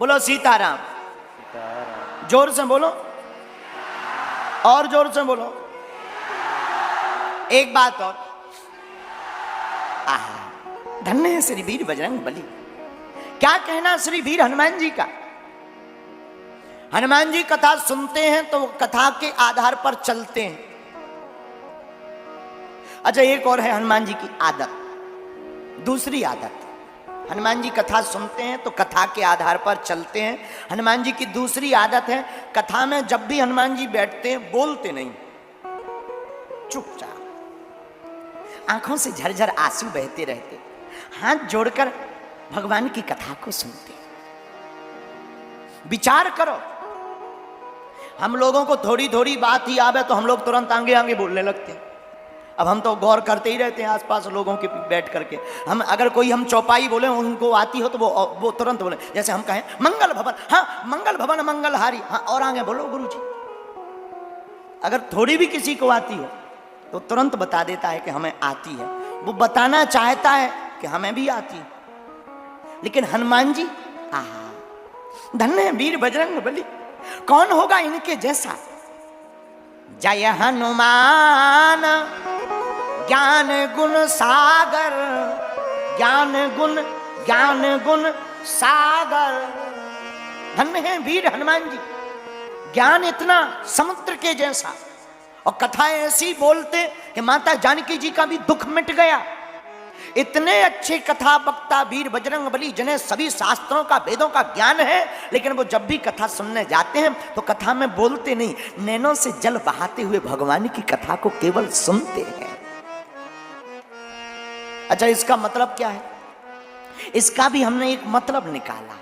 बोलो सीताराम। जोर से बोलो, और जोर से बोलो। एक बात और, धन्य है श्री वीर बजरंग बली। क्या कहना श्री वीर हनुमान जी का। हनुमान जी कथा सुनते हैं तो कथा के आधार पर चलते हैं। अच्छा, एक और है हनुमान जी की आदत, दूसरी आदत। हनुमान जी कथा सुनते हैं तो कथा के आधार पर चलते हैं। हनुमान जी की दूसरी आदत है, कथा में जब भी हनुमान जी बैठते हैं बोलते नहीं, चुपचाप, आंखों से झरझर आंसू बहते रहते, हाथ जोड़कर भगवान की कथा को सुनते। विचार करो, हम लोगों को थोड़ी थोड़ी बात ही आवे तो हम लोग तुरंत आगे आगे बोलने लगते हैं। अब हम तो गौर करते ही रहते हैं आसपास लोगों के बैठ करके। हम अगर कोई हम चौपाई बोले, उनको आती हो तो वो तुरंत बोले। जैसे हम कहें मंगल भवन, हाँ मंगल भवन मंगलहारी, हाँ और आगे बोलो गुरु जी। अगर थोड़ी भी किसी को आती हो तो तुरंत बता देता है कि हमें आती है। वो बताना चाहता है कि हमें भी आती है। लेकिन हनुमान जी, धन्य वीर बजरंग बली, कौन होगा इनके जैसा। जय हनुमान ज्ञान गुण सागर, ज्ञान गुण सागर। धन्य है वीर हनुमान जी, ज्ञान इतना समुद्र के जैसा, और कथाएं ऐसी बोलते कि माता जानकी जी का भी दुख मिट गया। इतने अच्छे कथा वक्ता वीर बजरंग बली, जिन्हें सभी शास्त्रों का वेदों का ज्ञान है, लेकिन वो जब भी कथा सुनने जाते हैं तो कथा में बोलते नहीं, नैनों से जल बहाते हुए भगवान की कथा को केवल सुनते हैं। अच्छा, इसका मतलब क्या है? इसका भी हमने एक मतलब निकाला।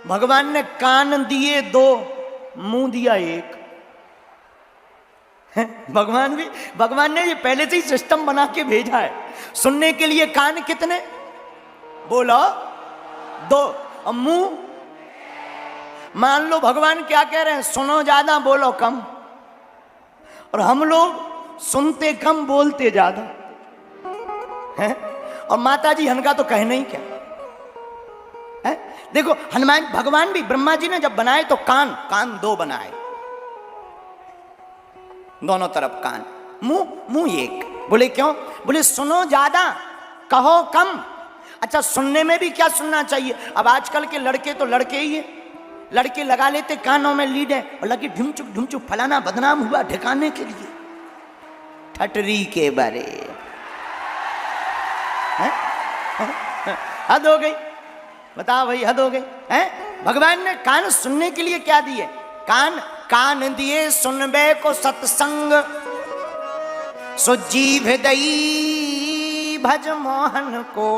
भगवान ने कान दिए दो, मुंह दिया एक। भगवान ने ये पहले से ही सिस्टम बना के भेजा है। सुनने के लिए कान कितने? बोलो दो। और मुंह, मान लो भगवान क्या कह रहे हैं, सुनो ज्यादा बोलो कम। और हम लोग सुनते कम बोलते ज्यादा हैं। और माता जी हन का तो कहना ही क्या है। देखो हनुमान भगवान भी, ब्रह्मा जी ने जब बनाए तो कान दो बनाए, दोनों तरफ कान, मुंह एक। बोले क्यों? बोले सुनो ज्यादा कहो कम। अच्छा, सुनने में भी क्या सुनना चाहिए? अब आजकल के लड़के तो लड़के ही है, लड़के लगा लेते कानों में लीड है और लगे ढुमचुक फलाना बदनाम हुआ ढकाने के लिए। ठटरी के बारे हद हो गई, बताओ भाई, हद हो गई है। भगवान ने कान सुनने के लिए क्या दिए? कान दिए सुनबे को सत्संग, सो जीभ दई भज मोहन को।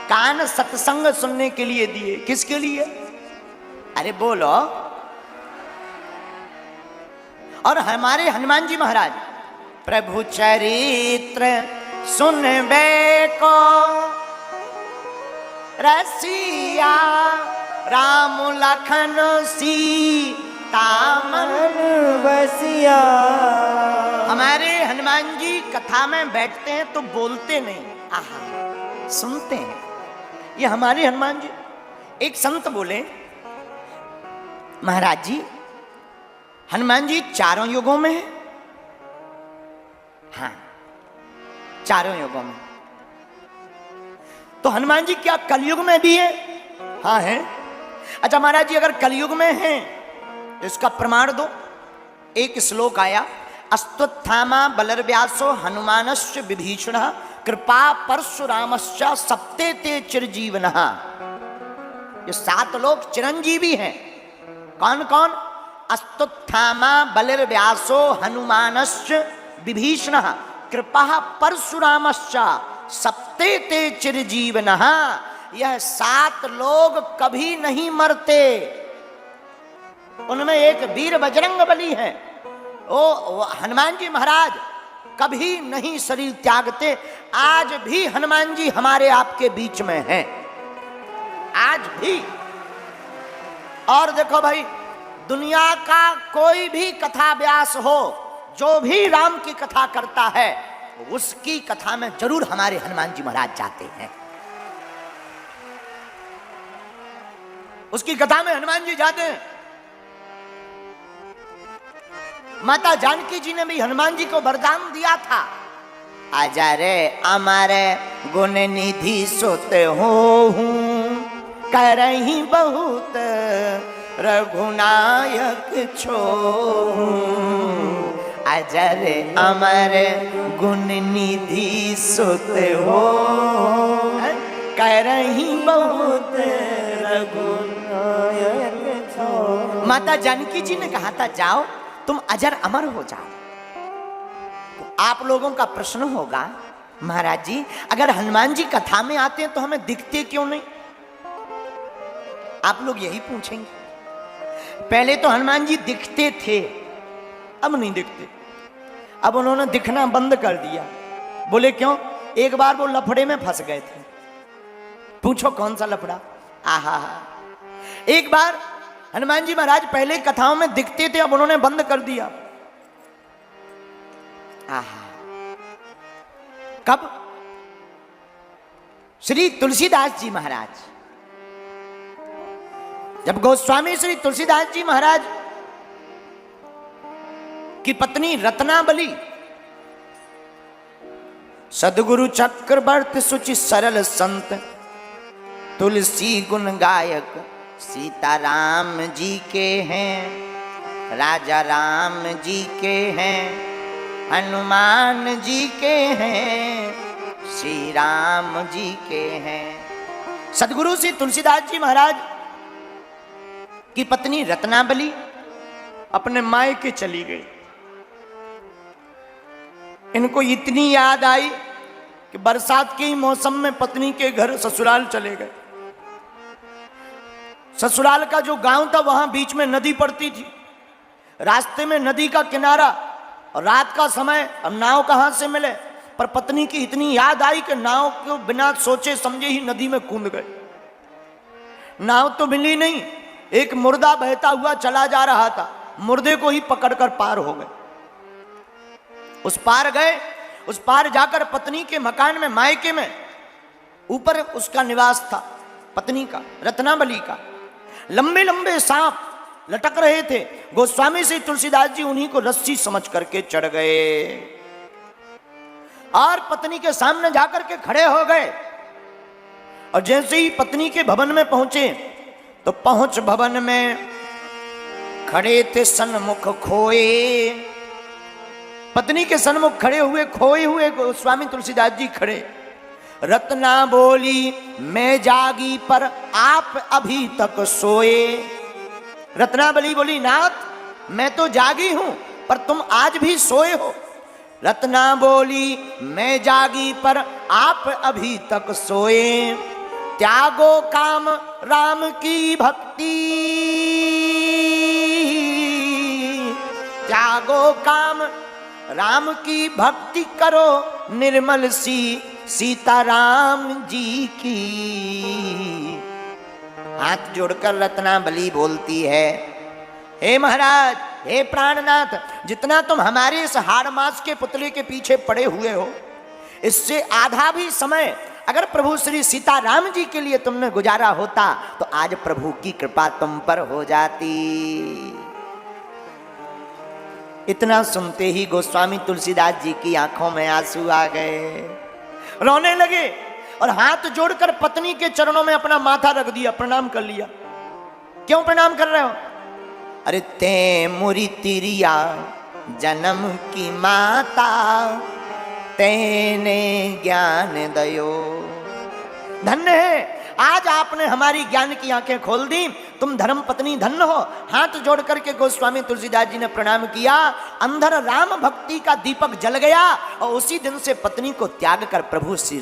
कान सत्संग सुनने के लिए दिए, किसके लिए? अरे बोलो। और हमारे हनुमान जी महाराज, प्रभु चरित्र सुनबे को रसिया, राम लखन सीता मन बसिया। हमारे हनुमान जी कथा में बैठते हैं तो बोलते नहीं, सुनते हैं। ये हमारे हनुमान जी। एक संत बोले, महाराज जी हनुमान जी चारों युगों में है। हाँ, चारों युगों में। तो हनुमान जी क्या कलयुग में भी है? हाँ है। अच्छा महाराज जी, अगर कलयुग में हैं तो इसका प्रमाण दो। एक श्लोक आया, अश्वत्थामा बलर्व्यासो हनुमानश्च विभीषणः कृपा परशुरामश्च सप्ते ते चिरजीवनः। ये 7 लोग चिरंजीवी हैं। कौन कौन? अश्वत्थामा बलर्व्यासो हनुमानश्च विभीषणः कृपा परशुरामश्च सप्ते ते चिरजीवनः। यह 7 लोग कभी नहीं मरते। उनमें एक वीर बजरंग बली है। ओ हनुमान जी महाराज कभी नहीं शरीर त्यागते। आज भी हनुमान जी हमारे आपके बीच में हैं, आज भी। और देखो भाई, दुनिया का कोई भी कथा व्यास हो, जो भी राम की कथा करता है, उसकी कथा में जरूर हमारे हनुमान जी महाराज जाते हैं। उसकी कथा में हनुमान जी जाते हैं। माता जानकी जी ने भी हनुमान जी को वरदान दिया था, आजा रे हमारे गुण निधि सोते हो करही बहुत रघुनायक छो। आजा रे हमारे गुण निधि सोते हो करही बहुत रघुनायक छो। माता जानकी जी ने कहा था जाओ तुम अजर अमर हो जाओ। तो आप लोगों का प्रश्न होगा महाराज जी अगर हनुमान जी कथा में आते हैं तो हमें दिखते क्यों नहीं? आप लोग यही पूछेंगे। पहले तो हनुमान जी दिखते थे, अब नहीं दिखते। अब उन्होंने दिखना बंद कर दिया। बोले क्यों? एक बार वो लफड़े में फंस गए थे। पूछो कौन सा लफड़ा? आहा, एक बार हनुमान जी महाराज पहले कथाओं में दिखते थे, अब उन्होंने बंद कर दिया। आहा, कब? श्री तुलसीदास जी महाराज, जब गोस्वामी श्री तुलसीदास जी महाराज की पत्नी रत्नाबली सदगुरु चक्रवर्ती सुचि सरल संत तुलसी गुण गायक सीताराम जी के हैं, राजा राम जी के हैं, हनुमान जी के हैं, श्री राम जी के हैं। सदगुरु श्री तुलसीदास जी महाराज की पत्नी रत्नाबली अपने मायके चली गई। इनको इतनी याद आई कि बरसात के ही मौसम में पत्नी के घर ससुराल चले गए। ससुराल का जो गांव था वहां बीच में नदी पड़ती थी, रास्ते में नदी का किनारा, और रात का समय, अब नाव कहां से मिले? पर पत्नी की इतनी याद आई कि नाव को बिना सोचे समझे ही नदी में कूद गए। नाव तो मिली नहीं, एक मुर्दा बहता हुआ चला जा रहा था, मुर्दे को ही पकड़कर पार हो गए। उस पार गए, उस पार जाकर पत्नी के मकान में, मायके में, ऊपर उसका निवास था, पत्नी का, रत्नाबली का। लंबे लंबे सांप लटक रहे थे। गोस्वामी श्री तुलसीदास जी उन्हीं को रस्सी समझ करके चढ़ गए और पत्नी के सामने जाकर के खड़े हो गए। और जैसे ही पत्नी के भवन में पहुंचे तो पहुंच भवन में खड़े थे सन्मुख खोए। पत्नी के सन्मुख खड़े हुए खोए हुए गोस्वामी तुलसीदास जी खड़े। रत्ना बोली मैं जागी पर आप अभी तक सोए। रत्नाबली बोली नाथ मैं तो जागी हूं पर तुम आज भी सोए हो। रत्ना बोली मैं जागी पर आप अभी तक सोए। त्यागो काम राम की भक्ति, त्यागो काम राम की भक्ति करो निर्मल सी सीताराम जी की। हाथ जोड़कर रत्नाबली बोलती है हे महाराज, हे प्राणनाथ, जितना तुम हमारे इस हाड़ मास के पुतले के पीछे पड़े हुए हो, इससे आधा भी समय अगर प्रभु श्री सीताराम जी के लिए तुमने गुजारा होता तो आज प्रभु की कृपा तुम पर हो जाती। इतना सुनते ही गोस्वामी तुलसीदास जी की आंखों में आंसू आ गए, रोने लगे और हाथ जोड़कर पत्नी के चरणों में अपना माथा रख दिया, प्रणाम कर लिया। क्यों प्रणाम कर रहे हो? अरे ते मुरी तिरिया जन्म की माता, तेने ज्ञान दयो। धन्य है आज आपने हमारी ज्ञान की आंखें खोल दी, तुम धर्म पत्नी धन्य हो। हाथ जोड़ करके गोस्वामी तुलसीदास जी ने प्रणाम किया। अंदर राम भक्ति का दीपक जल गया और उसी दिन से पत्नी को त्याग कर प्रभु श्री